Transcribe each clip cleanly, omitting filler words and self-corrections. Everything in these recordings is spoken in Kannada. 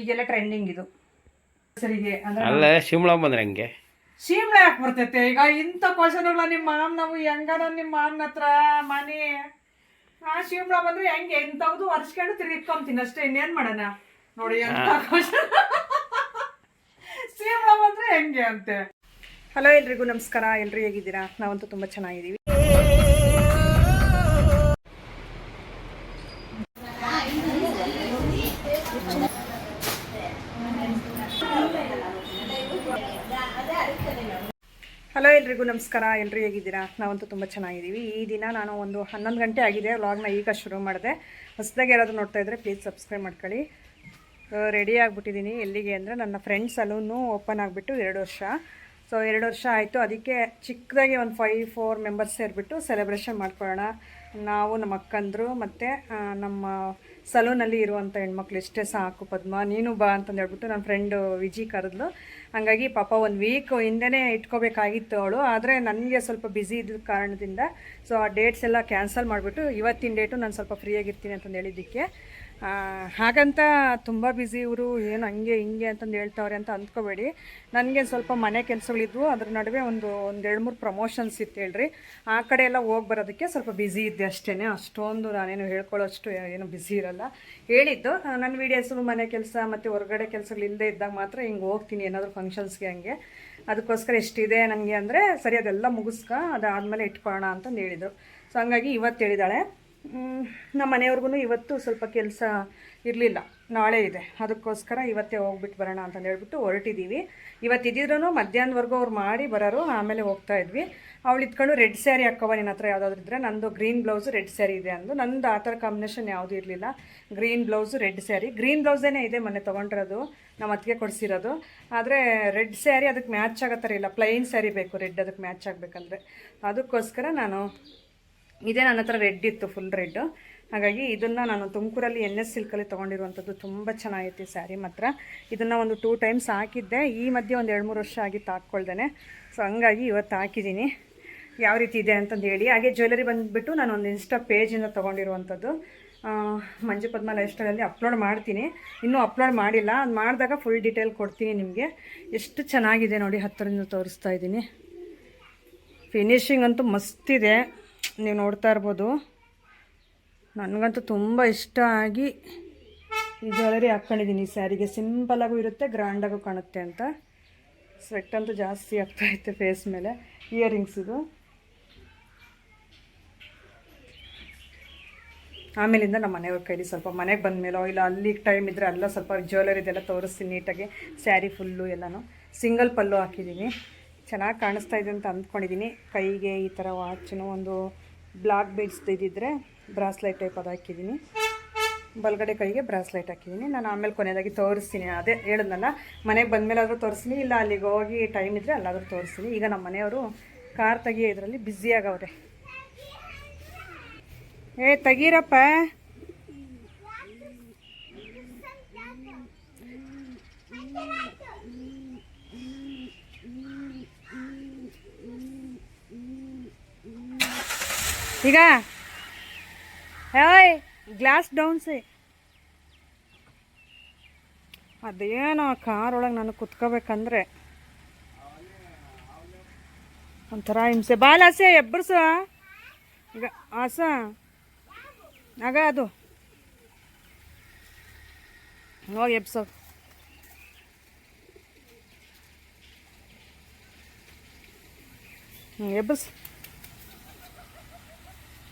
ಈಗೆಲ್ಲ ಟ್ರೆಂಡಿಂಗ್ ಇದು ಸರಿಗೆ ಅಲ್ಲ ಶಿಮ್ಲಾ ಬಂದ್ರೆ ಹಂಗೆ ಶಿಮ್ಲಾ ಯಾಕೆ ಬರ್ತೈತೆ ಈಗ ಇಂಥ ಕ್ವಶನ್ಗಳ ನಿಮ್ಮ ಮಾಮ್ ನಾವು ಹೆಂಗಾರ ನಿಮ್ಮ ಮಾಮ್ನ ಹತ್ರ ಮನೆ ಶಿಮ್ಲಾ ಬಂದ್ರೆ ಹೆಂಗೆ ಇಂಥವ್ದು ವರ್ಷಕೊಂಡು ತಿರುಗಿಟ್ಕೊಂತೀನಿ ಅಷ್ಟೇ ಇನ್ನೇನ್ ಮಾಡೋಣ ನೋಡಿ ಎಂತ ಕ್ವಶನ್ ಶಿಮ್ಲಾ ಬಂದ್ರೆ ಹೆಂಗೆ ಅಂತೆ. ಹಲೋ ಎಲ್ರಿಗೂ ನಮಸ್ಕಾರ, ಎಲ್ರು ಹೇಗಿದ್ದೀರಾ? ನಾವಂತೂ ತುಂಬ ಚೆನ್ನಾಗಿದ್ದೀವಿ. ಹಲೋ ಎಲ್ರಿಗೂ ನಮಸ್ಕಾರ, ಎಲ್ರು ಹೇಗಿದ್ದೀರಾ? ನಾವಂತೂ ತುಂಬ ಚೆನ್ನಾಗಿದ್ದೀವಿ. ಈ ದಿನ ನಾನು ಒಂದು 11 ಗಂಟೆ ಆಗಿದೆ, ವ್ಲಾಗ್ನ ಈಗ ಶುರು ಮಾಡಿದೆ. ಹೊಸದಾಗಿ ಯಾರಾದರೂ ನೋಡ್ತಾ ಇದ್ದರೆ ಪ್ಲೀಸ್ ಸಬ್ಸ್ಕ್ರೈಬ್ ಮಾಡ್ಕೊಳ್ಳಿ. ರೆಡಿ ಆಗಿಬಿಟ್ಟಿದ್ದೀನಿ. ಎಲ್ಲಿಗೆ ಅಂದರೆ ನನ್ನ ಫ್ರೆಂಡ್ ಸಲೂನು ಓಪನ್ ಆಗಿಬಿಟ್ಟು 2 ವರ್ಷ. ಸೊ 2 ವರ್ಷ ಆಯಿತು. ಅದಕ್ಕೆ ಚಿಕ್ಕದಾಗಿ ಒಂದು 5-4 ಮೆಂಬರ್ಸ್ ಸೇರಿಬಿಟ್ಟು ಸೆಲೆಬ್ರೇಷನ್ ಮಾಡ್ಕೊಳ್ಳೋಣ. ನಾವು, ನಮ್ಮ ಅಕ್ಕಂದರು ಮತ್ತು ನಮ್ಮ ಸಲೂನಲ್ಲಿ ಇರುವಂಥ ಹೆಣ್ಮಕ್ಳು ಇಷ್ಟೇ ಸಾಕು. ಪದ್ಮ ನೀನು ಬಾ ಅಂತಂದು ಹೇಳ್ಬಿಟ್ಟು ನನ್ನ ಫ್ರೆಂಡು ವಿಜಿ ಕರೆದ್ಲು. ಹಾಗಾಗಿ ಪಾಪ 1 ವೀಕ್ ಹಿಂದೆನೇ ಇಟ್ಕೋಬೇಕಾಗಿತ್ತು ಅವಳು. ಆದರೆ ನನಗೆ ಸ್ವಲ್ಪ ಬ್ಯುಸಿ ಇದ್ದ ಕಾರಣದಿಂದ ಸೊ ಆ ಡೇಟ್ಸ್ ಎಲ್ಲ ಕ್ಯಾನ್ಸಲ್ ಮಾಡಿಬಿಟ್ಟು ಇವತ್ತಿನ ಡೇಟು ನಾನು ಸ್ವಲ್ಪ ಫ್ರೀಯಾಗಿರ್ತೀನಿ ಅಂತಂದು ಹೇಳಿದ್ದಕ್ಕೆ ಹಾಗಂತ ತುಂಬ ಬ್ಯುಸಿ ಇವರು ಏನು ಹಂಗೆ ಹಿಂಗೆ ಅಂತಂದು ಹೇಳ್ತಾವ್ರೆ ಅಂತ ಅಂದ್ಕೋಬೇಡಿ. ನನಗೆ ಸ್ವಲ್ಪ ಮನೆ ಕೆಲಸಗಳಿದ್ವು, ಅದ್ರ ನಡುವೆ ಒಂದು 2-3 ಪ್ರಮೋಷನ್ಸ್ ಇತ್ತು ಹೇಳ್ರಿ. ಆ ಕಡೆ ಎಲ್ಲ ಹೋಗಿ ಬರೋದಕ್ಕೆ ಸ್ವಲ್ಪ ಬ್ಯುಸಿ ಇದ್ದೆ ಅಷ್ಟೇ. ಅಷ್ಟೊಂದು ನಾನೇನು ಹೇಳ್ಕೊಳ್ಳೋಷ್ಟು ಏನು ಬ್ಯುಸಿ ಇರಲ್ಲ. ಹೇಳಿದ್ದು ನನ್ನ ವೀಡಿಯೋಸು ಮನೆ ಕೆಲಸ ಮತ್ತು ಹೊರಗಡೆ ಕೆಲಸಗಳು ಇಲ್ಲದೆ ಇದ್ದಾಗ ಮಾತ್ರ ಹಿಂಗೆ ಹೋಗ್ತೀನಿ ಏನಾದರೂ ಫಂಕ್ಷನ್ಸ್ಗೆ ಹಂಗೆ. ಅದಕ್ಕೋಸ್ಕರ ಎಷ್ಟಿದೆ ನನಗೆ ಅಂದರೆ ಸರಿ ಅದೆಲ್ಲ ಅದಾದಮೇಲೆ ಇಟ್ಕೊಳ್ಳೋಣ ಅಂತಂದು ಹೇಳಿದರು. ಸೊ ಹಂಗಾಗಿ ಇವತ್ತು ಹೇಳಿದ್ದಾಳೆ. ನಮ್ಮ ಮನೆಯವ್ರಿಗೂ ಇವತ್ತು ಸ್ವಲ್ಪ ಕೆಲಸ ಇರಲಿಲ್ಲ, ನಾಳೆ ಇದೆ. ಅದಕ್ಕೋಸ್ಕರ ಇವತ್ತೇ ಹೋಗ್ಬಿಟ್ಟು ಬರೋಣ ಅಂತಂದು ಹೇಳ್ಬಿಟ್ಟು ಹೊರಟಿದ್ದೀವಿ. ಇವತ್ತಿದ್ರೂ ಮಧ್ಯಾಹ್ನವರೆಗೂ ಅವ್ರು ಮಾಡಿ ಬರೋರು, ಆಮೇಲೆ ಹೋಗ್ತಾ ಇದ್ವಿ. ಅವಳು ಇಟ್ಕೊಂಡು ರೆಡ್ ಸ್ಯಾರಿ ಹಾಕೋವ ನಿನ್ನ ಹತ್ರ ಯಾವುದಾದ್ರು ಇದ್ದರೆ. ನಂದು ಗ್ರೀನ್ ಬ್ಲೌಸು ರೆಡ್ ಸ್ಯಾರಿ ಇದೆ ಅಂದು. ನಂದು ಆ ಥರ ಕಾಂಬಿನೇಷನ್ ಯಾವುದೂ ಇರಲಿಲ್ಲ. Green blouse red sari, green ಬ್ಲೌಸೇನೇ ಇದೆ ಮೊನ್ನೆ ತೊಗೊಂಡಿರೋದು, ನಮ್ಮ ಅತ್ತಿಗೆ ಕೊಡಿಸಿರೋದು. ಆದರೆ ರೆಡ್ ಸ್ಯಾರಿ ಅದಕ್ಕೆ ಮ್ಯಾಚ್ ಆಗೋ ಥರ ಇಲ್ಲ, ಪ್ಲೈನ್ ಸ್ಯಾರಿ ಬೇಕು ರೆಡ್ ಅದಕ್ಕೆ ಮ್ಯಾಚ್ ಆಗಬೇಕಂದ್ರೆ. ಅದಕ್ಕೋಸ್ಕರ ನಾನು ಇದೇ ನನ್ನ ಹತ್ರ ರೆಡ್ ಇತ್ತು, ಫುಲ್ ರೆಡ್ಡು. ಹಾಗಾಗಿ ಇದನ್ನು ನಾನು ತುಮಕೂರಲ್ಲಿ NS ಸಿಲ್ಕಲ್ಲಿ ತೊಗೊಂಡಿರುವಂಥದ್ದು. ತುಂಬ ಚೆನ್ನಾಗಿತ್ತು ಈ ಸ್ಯಾರಿ ಮಾತ್ರ. ಇದನ್ನು ಒಂದು 2 ಟೈಮ್ಸ್ ಹಾಕಿದ್ದೆ. ಈ ಮಧ್ಯೆ ಒಂದು 2-3 ವರ್ಷ ಆಗಿತ್ತು ಹಾಕ್ಕೊಳ್ದೇನೆ. ಸೊ ಹಂಗಾಗಿ ಇವತ್ತು ಹಾಕಿದ್ದೀನಿ. ಯಾವ ರೀತಿ ಇದೆ ಅಂತಂದು ಹೇಳಿ. ಹಾಗೆ ಜ್ಯುವೆಲರಿ ಬಂದುಬಿಟ್ಟು ನಾನು ಒಂದು ಇನ್ಸ್ಟಾ ಪೇಜಿಂದ ತೊಗೊಂಡಿರುವಂಥದ್ದು. ಮಂಜು ಪದ್ಮ ಲೈಫ್ ಸ್ಟೈಲಲ್ಲಿ ಅಪ್ಲೋಡ್ ಮಾಡ್ತೀನಿ, ಇನ್ನೂ ಅಪ್ಲೋಡ್ ಮಾಡಿಲ್ಲ. ಅದು ಮಾಡಿದಾಗ ಫುಲ್ ಡೀಟೇಲ್ ಕೊಡ್ತೀನಿ ನಿಮಗೆ. ಎಷ್ಟು ಚೆನ್ನಾಗಿದೆ ನೋಡಿ, ಹತ್ತಿರದಿಂದ ತೋರಿಸ್ತಾ ಇದ್ದೀನಿ. ಫಿನಿಶಿಂಗ್ ಅಂತೂ ಮಸ್ತಿದೆ, ನೀವು ನೋಡ್ತಾ ಇರ್ಬೋದು. ನನಗಂತೂ ತುಂಬ ಇಷ್ಟ ಆಗಿ ಈ ಜ್ಯುವೆಲರಿ ಹಾಕ್ಕೊಂಡಿದ್ದೀನಿ. ಈ ಸ್ಯಾರಿಗೆ ಸಿಂಪಲಾಗೂ ಇರುತ್ತೆ, ಗ್ರ್ಯಾಂಡಾಗೂ ಕಾಣುತ್ತೆ ಅಂತ. ಸ್ವೆಟ್ ಅಂತೂ ಜಾಸ್ತಿ ಆಗ್ತಾಯಿತ್ತು ಫೇಸ್ ಮೇಲೆ. ಇಯರಿಂಗ್ಸ್ ಇದು. ಆಮೇಲಿಂದ ನಮ್ಮ ಮನೆಯವ್ರ ಕೈಲಿ ಸ್ವಲ್ಪ ಮನೆಗೆ ಬಂದ ಮೇಲೋ ಇಲ್ಲ ಅಲ್ಲಿಗೆ ಟೈಮ್ ಇದ್ದರೆ ಅಲ್ಲ ಸ್ವಲ್ಪ ಜ್ಯುವೆಲರಿದೆಲ್ಲ ತೋರಿಸ್ತೀನಿ ನೀಟಾಗಿ. ಸ್ಯಾರಿ ಫುಲ್ಲು ಎಲ್ಲನೂ ಸಿಂಗಲ್ ಪಲ್ಲು ಹಾಕಿದ್ದೀನಿ. ಚೆನ್ನಾಗಿ ಕಾಣಿಸ್ತಾ ಇದೆ ಅಂತ ಅಂದ್ಕೊಂಡಿದ್ದೀನಿ. ಕೈಗೆ ಈ ಥರ ವಾಚನ್ನು ಒಂದು ಬ್ಲಾಕ್ ಬೀಡ್ಸ್ ಇದ್ದಿದ್ದರೆ ಬ್ರಾಸ್ಲೈಟ್ ಟೈಪ್ ಅದು ಹಾಕಿದ್ದೀನಿ. ಬಲಗಡೆ ಕೈಗೆ ಬ್ರಾಸ್ಲೈಟ್ ಹಾಕಿದ್ದೀನಿ. ನಾನು ಆಮೇಲೆ ಕೊನೆಯದಾಗಿ ತೋರಿಸ್ತೀನಿ. ಅದೇ ಹೇಳಿದ್ನಲ್ಲ, ಮನೆಗೆ ಬಂದಮೇಲಾದರೂ ತೋರಿಸ್ತೀನಿ, ಇಲ್ಲ ಅಲ್ಲಿಗೆ ಹೋಗಿ ಟೈಮ್ ಇದ್ದರೆ ಅಲ್ಲಾದರೂ ತೋರಿಸ್ತೀನಿ. ಈಗ ನಮ್ಮ ಮನೆಯವರು ಕಾರ್ ತೆಗಿಯೋ ಇದರಲ್ಲಿ ಬ್ಯುಸಿಯಾಗವ್ರೆ. ತೆಗೀರಪ್ಪ. ಈಗ ಏಯ್ ಗ್ಲಾಸ್ ಡೌನ್ಸಿ. ಅದೇನೋ ಕಾರೊಳಗೆ ನಾನು ಕುತ್ಕೋಬೇಕಂದ್ರೆ ಒಂಥರ ಹಿಂಸೆ. ಬಾಲಾಸೆ ಎಬ್ಬರ್ಸ ಈಗ ಆಸ ಆಗ ಅದು ಹೋಗಿ ಎಬ್ಸೋ. ಎಬ್ಬಸ್.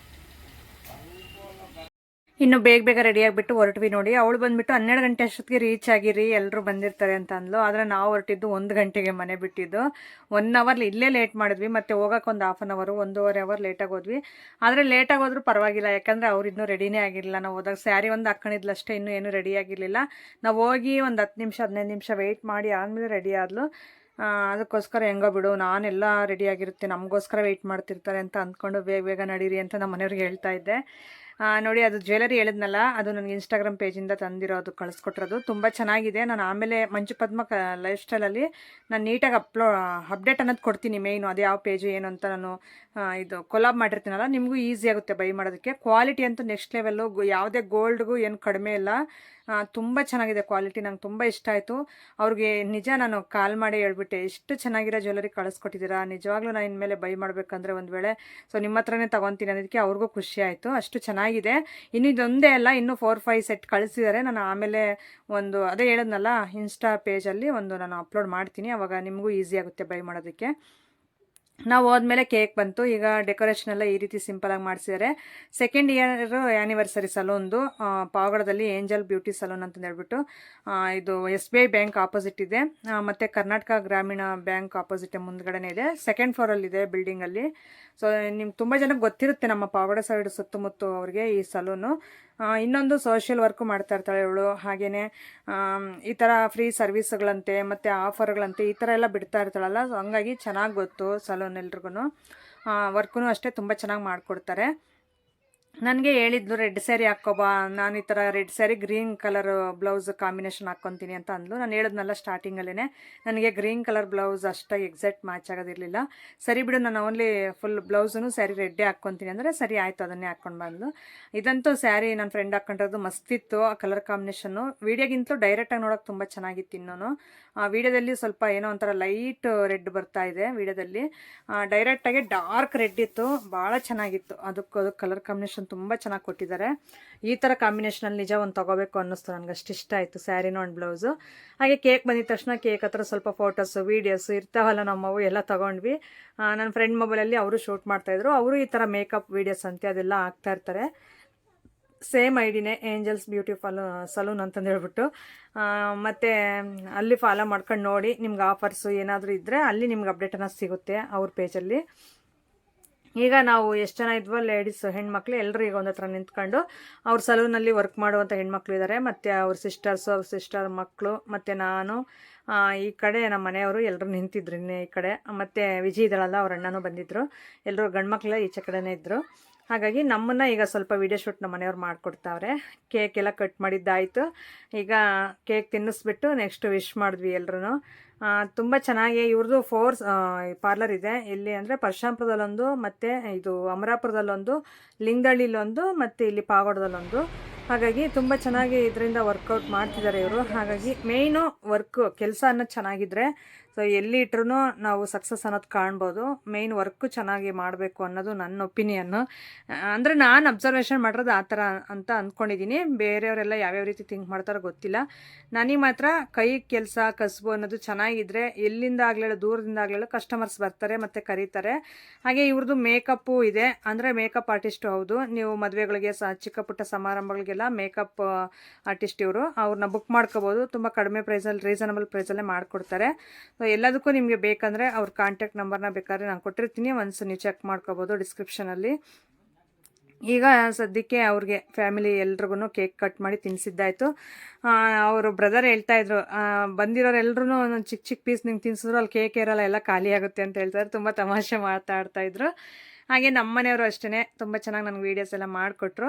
ಇನ್ನು ಬೇಗ ರೆಡಿ ಆಗಿಬಿಟ್ಟು ಹೊರಟ್ವಿ ನೋಡಿ. ಅವಳು ಬಂದುಬಿಟ್ಟು 12 ಗಂಟೆ ಅಷ್ಟೊತ್ತಿಗೆ ರೀಚ್ ಆಗಿರಿ, ಎಲ್ಲರೂ ಬಂದಿರ್ತಾರೆ ಅಂತ ಅಂದ್ಲು. ಆದರೆ ನಾವು ಹೊರಟಿದ್ದು 1 ಗಂಟೆಗೆ ಮನೆ ಬಿಟ್ಟಿದ್ದು. 1 ಅವರ್ ಇಲ್ಲೇ ಲೇಟ್ ಮಾಡಿದ್ವಿ. ಮತ್ತು ಹೋಗೋಕೆ ಒಂದು 1/2 ಅವರ್ 1.5 ಅವರ್ ಲೇಟಾಗಿ ಹೋದ್ವಿ. ಆದರೆ ಲೇಟಾಗಿ ಹೋದ್ರೂ ಪರವಾಗಿಲ್ಲ, ಯಾಕಂದರೆ ಅವ್ರು ಇನ್ನೂ ರೆಡಿನೇ ಆಗಿರಲಿಲ್ಲ. ನಾವು ಹೋದಾಗ ಸ್ಯಾರಿ ಒಂದು ಹಾಕ್ಕೊಂಡಿದ್ಲು ಅಷ್ಟೇ, ಇನ್ನೂ ಏನೂ ರೆಡಿ ಆಗಿರಲಿಲ್ಲ. ನಾವು ಹೋಗಿ ಒಂದು 10 ನಿಮಿಷ 15 ನಿಮಿಷ ವೆಯ್ಟ್ ಮಾಡಿ ಆದಮೇಲೆ ರೆಡಿ ಆದ್ಲು. ಅದಕ್ಕೋಸ್ಕರ ಹೆಂಗೋ ಬಿಡು, ನಾನೆಲ್ಲ ರೆಡಿಯಾಗಿರುತ್ತೆ, ನಮಗೋಸ್ಕರ ವೆಯ್ಟ್ ಮಾಡ್ತಿರ್ತಾರೆ ಅಂತ ಅಂದ್ಕೊಂಡು ಬೇಗ ನಡೀರಿ ಅಂತ ನಮ್ಮ ಮನೆಯವ್ರಿಗೆ ಹೇಳ್ತಾ ಇದ್ದೆ. ನೋಡಿ, ಅದು ಜ್ಯುವೆಲರಿ ಹೇಳಿದ್ನಲ್ಲ, ಅದು ನನಗೆ ಇನ್ಸ್ಟಾಗ್ರಾಮ್ ಪೇಜಿಂದ ತಂದಿರೋದು, ಕಳಿಸ್ಕೊಟ್ಟಿರೋದು. ತುಂಬ ಚೆನ್ನಾಗಿದೆ. ನಾನು ಆಮೇಲೆ ಮಂಜು ಪದ್ಮ ಲೈಫ್ ಸ್ಟೈಲಲ್ಲಿ ನಾನು ನೀಟಾಗಿ ಅಪ್ಡೇಟ್ ಅನ್ನೋದು ಕೊಡ್ತೀನಿ. ಮೇಯ್ನು ಅದು ಯಾವ ಪೇಜು ಏನು ಅಂತ ನಾನು ಇದು ಕೊಲಾಬ್ ಮಾಡಿರ್ತೀನಲ್ಲ, ನಿಮಗೂ ಈಸಿ ಆಗುತ್ತೆ ಬೈ ಮಾಡೋದಕ್ಕೆ. ಕ್ವಾಲಿಟಿ ಅಂತೂ ನೆಕ್ಸ್ಟ್ ಲೆವೆಲ್ಲು, ಯಾವುದೇ ಗೋಲ್ಡ್ಗೂ ಏನು ಕಡಿಮೆ ಇಲ್ಲ. ತುಂಬ ಚೆನ್ನಾಗಿದೆ ಕ್ವಾಲಿಟಿ, ನಂಗೆ ತುಂಬ ಇಷ್ಟ ಆಯಿತು. ಅವ್ರಿಗೆ ನಿಜ ನಾನು ಕಾಲ್ ಮಾಡಿ ಹೇಳ್ಬಿಟ್ಟೆ, ಎಷ್ಟು ಚೆನ್ನಾಗಿರೋ ಜ್ಯುವೆಲರಿ ಕಳಿಸ್ಕೊಟ್ಟಿದ್ದೀರಾ, ನಿಜವಾಗ್ಲೂ ನಾನು ಇನ್ಮೇಲೆ ಬೈ ಮಾಡಬೇಕಂದ್ರೆ ಒಂದು ವೇಳೆ ಸೊ ನಿಮ್ಮ ಹತ್ರನೇ ತೊಗೊತೀನಿ ಅನ್ನೋದಕ್ಕೆ ಅವ್ರಿಗೂ ಖುಷಿ ಆಯಿತು. ಅಷ್ಟು ಚೆನ್ನಾಗಿದೆ. ಇನ್ನು ಇದೊಂದೇ ಅಲ್ಲ, ಇನ್ನೂ 4-5 ಸೆಟ್ ಕಳಿಸಿದ್ದಾರೆ. ನಾನು ಆಮೇಲೆ ಒಂದು ಅದೇ ಹೇಳಿದ್ನಲ್ಲ ಇನ್ಸ್ಟಾ ಪೇಜಲ್ಲಿ ಒಂದು ನಾನು ಅಪ್ಲೋಡ್ ಮಾಡ್ತೀನಿ, ಅವಾಗ ನಿಮಗೂ ಈಸಿ ಆಗುತ್ತೆ ಬೈ ಮಾಡೋದಕ್ಕೆ. ನಾವು ಹೋದ್ಮೇಲೆ ಕೇಕ್ ಬಂತು. ಈಗ ಡೆಕೋರೇಷನ್ ಎಲ್ಲ ಈ ರೀತಿ ಸಿಂಪಲಾಗಿ ಮಾಡಿಸಿದ್ದಾರೆ. ಸೆಕೆಂಡ್ ಇಯರ್ ಆ್ಯನಿವರ್ಸರಿ ಸಲೂನ್ದು ಪಾವಗಡದಲ್ಲಿ ಏಂಜಲ್ ಬ್ಯೂಟಿ ಸಲೂನ್ ಅಂತಂದು ಹೇಳ್ಬಿಟ್ಟು ಇದು SBI ಬ್ಯಾಂಕ್ ಆಪೋಸಿಟ್ ಇದೆ, ಮತ್ತು ಕರ್ನಾಟಕ ಗ್ರಾಮೀಣ ಬ್ಯಾಂಕ್ ಆಪೋಸಿಟ್ ಮುಂದ್ಗಡೆನೇ ಇದೆ. ಸೆಕೆಂಡ್ ಫ್ಲೋರಲ್ಲಿದೆ ಬಿಲ್ಡಿಂಗಲ್ಲಿ. ಸೊ ನಿಮ್ಗೆ ತುಂಬ ಜನಕ್ಕೆ ಗೊತ್ತಿರುತ್ತೆ ನಮ್ಮ ಪಾವಗಡ ಸೈಡ್ ಸುತ್ತಮುತ್ತ ಅವ್ರಿಗೆ ಈ ಸಲೂನು. ಇನ್ನೊಂದು ಸೋಷಿಯಲ್ ವರ್ಕು ಮಾಡ್ತಾ ಇರ್ತಾಳೆ ಇವಳು. ಹಾಗೆಯೇ ಈ ಥರ ಫ್ರೀ ಸರ್ವಿಸ್ಗಳಂತೆ ಮತ್ತು ಆಫರ್ಗಳಂತೆ ಈ ಥರ ಎಲ್ಲ ಬಿಡ್ತಾ ಇರ್ತಾಳಲ್ಲ, ಸೊ ಹಂಗಾಗಿ ಚೆನ್ನಾಗಿ ಗೊತ್ತು ಸಲೂನ್ ಎಲ್ರಿಗೂ. ವರ್ಕೂ ಅಷ್ಟೇ ತುಂಬ ಚೆನ್ನಾಗಿ ಮಾಡಿಕೊಡ್ತಾರೆ. ನನಗೆ ಹೇಳಿದ್ಲು ರೆಡ್ ಸ್ಯಾರಿ ಹಾಕ್ಕೊಬಾ, ನಾನು ಈ ಥರ red sari green colour blouse combination ಹಾಕ್ಕೊತೀನಿ ಅಂತ ಅಂದ್ಲು. ನಾನು ಹೇಳಿದ್ನಲ್ಲ ಸ್ಟಾರ್ಟಿಂಗಲ್ಲೇ ನನಗೆ ಗ್ರೀನ್ ಕಲರ್ ಬ್ಲೌಸ್ ಅಷ್ಟಾಗಿ ಎಕ್ಸಾಕ್ಟ್ ಮ್ಯಾಚ್ ಆಗೋದಿರಲಿಲ್ಲ. ಸರಿ ಬಿಡು, ನಾನು ಓನ್ಲಿ ಫುಲ್ ಬ್ಲೌಸೂ ಸ್ಯಾರಿ ರೆಡ್ಡೇ ಹಾಕ್ಕೊತೀನಿ ಅಂದರೆ ಸರಿ ಆಯಿತು, ಅದನ್ನೇ ಹಾಕ್ಕೊಂಡು ಬಂದು. ಇದಂತೂ ಸ್ಯಾರಿ ನನ್ನ ಫ್ರೆಂಡ್ ಹಾಕ್ಕೊಂಡಿರೋದು ಮಸ್ತಿತ್ತು ಆ ಕಲರ್ ಕಾಂಬಿನೇಷನ್ನು. ವೀಡಿಯೋಗಿಂತಲೂ ಡೈರೆಕ್ಟಾಗಿ ನೋಡೋಕೆ ತುಂಬ ಚೆನ್ನಾಗಿತ್ತು. ಇನ್ನೂ ವೀಡಿಯೋದಲ್ಲಿ ಸ್ವಲ್ಪ ಏನೋ ಒಂಥರ ಲೈಟ್ ರೆಡ್ ಬರ್ತಾ ಇದೆ ವೀಡಿಯೋದಲ್ಲಿ, ಡೈರೆಕ್ಟಾಗಿ ಡಾರ್ಕ್ ರೆಡ್ ಇತ್ತು, ಭಾಳ ಚೆನ್ನಾಗಿತ್ತು. ಅದಕ್ಕೆ ಕಲರ್ ಕಾಂಬಿನೇಷನ್ ತುಂಬ ಚೆನ್ನಾಗಿ ಕೊಟ್ಟಿದ್ದಾರೆ. ಈ ಥರ ಕಾಂಬಿನೇಷನಲ್ಲಿ ನಿಜ ಒಂದು ತೊಗೋಬೇಕು ಅನ್ನಿಸ್ತು ನನಗೆ, ಅಷ್ಟು ಇಷ್ಟ ಆಯಿತು ಸ್ಯಾರಿನೂ ಒಂದು ಬ್ಲೌಸು. ಹಾಗೆ ಕೇಕ್ ಬಂದಿದ ತಕ್ಷಣ ಕೇಕ್ ಹತ್ರ ಸ್ವಲ್ಪ ಫೋಟೋಸು ವೀಡಿಯೋಸು ಇರ್ತಾವಲ್ಲ ನಮ್ಮವು ಎಲ್ಲ ತೊಗೊಂಡ್ವಿ. ನನ್ನ ಫ್ರೆಂಡ್ ಮೊಬೈಲಲ್ಲಿ ಅವರು ಶೂಟ್ ಮಾಡ್ತಾಯಿದ್ರು. ಅವರು ಈ ಥರ ಮೇಕಪ್ ವೀಡಿಯೋಸ್ ಅಂತೆ ಅದೆಲ್ಲ ಹಾಕ್ತಾಯಿರ್ತಾರೆ. ಸೇಮ್ ಐಡಿನೇ ಏಂಜಲ್ಸ್ ಬ್ಯೂಟಿ ಸಲೂನ್ ಅಂತಂದು ಹೇಳ್ಬಿಟ್ಟು, ಮತ್ತು ಅಲ್ಲಿ ಫಾಲೋ ಮಾಡ್ಕೊಂಡು ನೋಡಿ, ನಿಮ್ಗೆ ಆಫರ್ಸು ಏನಾದರೂ ಇದ್ದರೆ ಅಲ್ಲಿ ನಿಮ್ಗೆ ಅಪ್ಡೇಟನ್ನು ಸಿಗುತ್ತೆ ಅವ್ರ ಪೇಜಲ್ಲಿ. ಈಗ ನಾವು ಎಷ್ಟು ಜನ ಇದ್ವೋ ಲೇಡೀಸ್ ಹೆಣ್ಮಕ್ಳು ಎಲ್ಲರೂ ಈಗ ಒಂದು ಹತ್ರ ನಿಂತ್ಕೊಂಡು ಅವ್ರ ಸಲೂನಲ್ಲಿ ವರ್ಕ್ ಮಾಡುವಂಥ ಹೆಣ್ಮಕ್ಳು ಇದ್ದಾರೆ, ಮತ್ತು ಅವ್ರ ಸಿಸ್ಟರ್ಸು, ಅವ್ರ ಸಿಸ್ಟರ್ ಮಕ್ಕಳು, ಮತ್ತು ನಾನು ಈ ಕಡೆ ನಮ್ಮ ಮನೆಯವರು ಎಲ್ಲರೂ ನಿಂತಿದ್ರು ಇನ್ನೇ ಈ ಕಡೆ. ಮತ್ತು ವಿಜಯ್ ಇದ್ದಾಳಲ್ಲ ಅವ್ರ ಅಣ್ಣನೂ ಬಂದಿದ್ದರು. ಎಲ್ಲರೂ ಗಂಡು ಮಕ್ಕಳು ಈಚೆ ಕಡೆನೇ ಇದ್ದರು. ಹಾಗಾಗಿ ನಮ್ಮನ್ನು ಈಗ ಸ್ವಲ್ಪ ವೀಡಿಯೋ ಶೂಟ್ ನಮ್ಮ ಮನೆಯವ್ರು ಮಾಡಿಕೊಡ್ತಾವ್ರೆ. ಕೇಕ್ ಎಲ್ಲ ಕಟ್ ಮಾಡಿದ್ದಾಯಿತು. ಈಗ ಕೇಕ್ ತಿನ್ನಿಸ್ಬಿಟ್ಟು ನೆಕ್ಸ್ಟ್ ವಿಶ್ ಮಾಡಿದ್ವಿ ಎಲ್ಲರೂ. ತುಂಬ ಚೆನ್ನಾಗಿ ಇವ್ರದ್ದು 4 ಪಾರ್ಲರ್ ಇದೆ. ಎಲ್ಲಿ ಅಂದರೆ ಪರಶುರಾಮಪುರದಲ್ಲೊಂದು, ಮತ್ತು ಇದು ಅಮರಾಪುರದಲ್ಲೊಂದು, ಲಿಂಗದಳ್ಳಿಲೊಂದು, ಮತ್ತು ಇಲ್ಲಿ ಪಾವಗಡದಲ್ಲೊಂದು. ಹಾಗಾಗಿ ತುಂಬ ಚೆನ್ನಾಗಿ ಇದರಿಂದ ವರ್ಕೌಟ್ ಮಾಡ್ತಿದ್ದಾರೆ ಇವರು. ಹಾಗಾಗಿ ಮೇಯ್ನು ವರ್ಕು ಕೆಲಸ ಅನ್ನೋದು ಚೆನ್ನಾಗಿದ್ದರೆ ಸೊ ಎಲ್ಲಿ ಇಟ್ರೂ ನಾವು ಸಕ್ಸಸ್ ಅನ್ನೋದು ಕಾಣ್ಬೋದು. ಮೇಯ್ನ್ ವರ್ಕು ಚೆನ್ನಾಗಿ ಮಾಡಬೇಕು ಅನ್ನೋದು ನನ್ನ ಒಪಿನಿಯನ್ನು. ಅಂದರೆ ನಾನು ಅಬ್ಸರ್ವೇಷನ್ ಮಾಡಿರೋದು ಆ ಥರ ಅಂತ ಅಂದ್ಕೊಂಡಿದ್ದೀನಿ. ಬೇರೆಯವರೆಲ್ಲ ಯಾವ್ಯಾವ ರೀತಿ ಥಿಂಕ್ ಮಾಡ್ತಾರೋ ಗೊತ್ತಿಲ್ಲ. ನನಗೆ ಮಾತ್ರ ಕೈ ಕೆಲಸ ಕಸಬು ಅನ್ನೋದು ಚೆನ್ನಾಗಿದ್ದರೆ ಎಲ್ಲಿಂದ ಆಗಲಿಲ್ಲ ದೂರದಿಂದ ಆಗಲಿಲ್ಲ ಕಸ್ಟಮರ್ಸ್ ಬರ್ತಾರೆ ಮತ್ತು ಕರೀತಾರೆ. ಹಾಗೆ ಇವ್ರದ್ದು ಮೇಕಪ್ಪು ಇದೆ, ಅಂದರೆ ಮೇಕಪ್ ಆರ್ಟಿಸ್ಟು ಹೌದು. ನೀವು ಮದುವೆಗಳಿಗೆ ಚಿಕ್ಕ ಪುಟ್ಟ ಸಮಾರಂಭಗಳಿಗೆಲ್ಲ ಮೇಕಪ್ ಆರ್ಟಿಸ್ಟ್ ಇವರು. ಅವ್ರನ್ನ ಬುಕ್ ಮಾಡ್ಕೋಬೋದು, ತುಂಬ ಕಡಿಮೆ ಪ್ರೈಸಲ್ಲಿ ರೀಸನಬಲ್ ಪ್ರೈಸಲ್ಲೇ ಮಾಡಿಕೊಡ್ತಾರೆ. ಎಲ್ಲದಕ್ಕೂ ನಿಮಗೆ ಬೇಕಂದರೆ ಅವ್ರ ಕಾಂಟ್ಯಾಕ್ಟ್ ನಂಬರ್ನ ಬೇಕಾದ್ರೆ ನಾನು ಕೊಟ್ಟಿರ್ತೀನಿ, ಒನ್ಸ್ ನೀವು ಚೆಕ್ ಮಾಡ್ಕೋಬೋದು ಡಿಸ್ಕ್ರಿಪ್ಷನಲ್ಲಿ. ಈಗ ಸದ್ಯಕ್ಕೆ ಅವ್ರಿಗೆ ಫ್ಯಾಮಿಲಿ ಎಲ್ರಿಗೂ ಕೇಕ್ ಕಟ್ ಮಾಡಿ ತಿನ್ನಿಸಿದ್ದಾಯಿತು. ಅವರು ಬ್ರದರ್ ಹೇಳ್ತಾಯಿದ್ರು, ಬಂದಿರೋರೆಲ್ಲರೂ ಒಂದೊಂದು ಚಿಕ್ಕ ಚಿಕ್ಕ ಪೀಸ್ ನಿಂಗೆ ತಿನ್ಸಿದ್ರು ಅಲ್ಲಿ ಕೇಕ್ ಇರೋಲ್ಲ, ಎಲ್ಲ ಖಾಲಿ ಆಗುತ್ತೆ ಅಂತ ಹೇಳ್ತಾರೆ. ತುಂಬ ತಮಾಷೆ ಮಾತಾಡ್ತಾಯಿದ್ರು. ಹಾಗೆ ನಮ್ಮ ಮನೆಯವರು ಅಷ್ಟೇ ತುಂಬ ಚೆನ್ನಾಗಿ ನನಗೆ ವೀಡಿಯೋಸ್ ಎಲ್ಲ ಮಾಡಿಕೊಟ್ರು.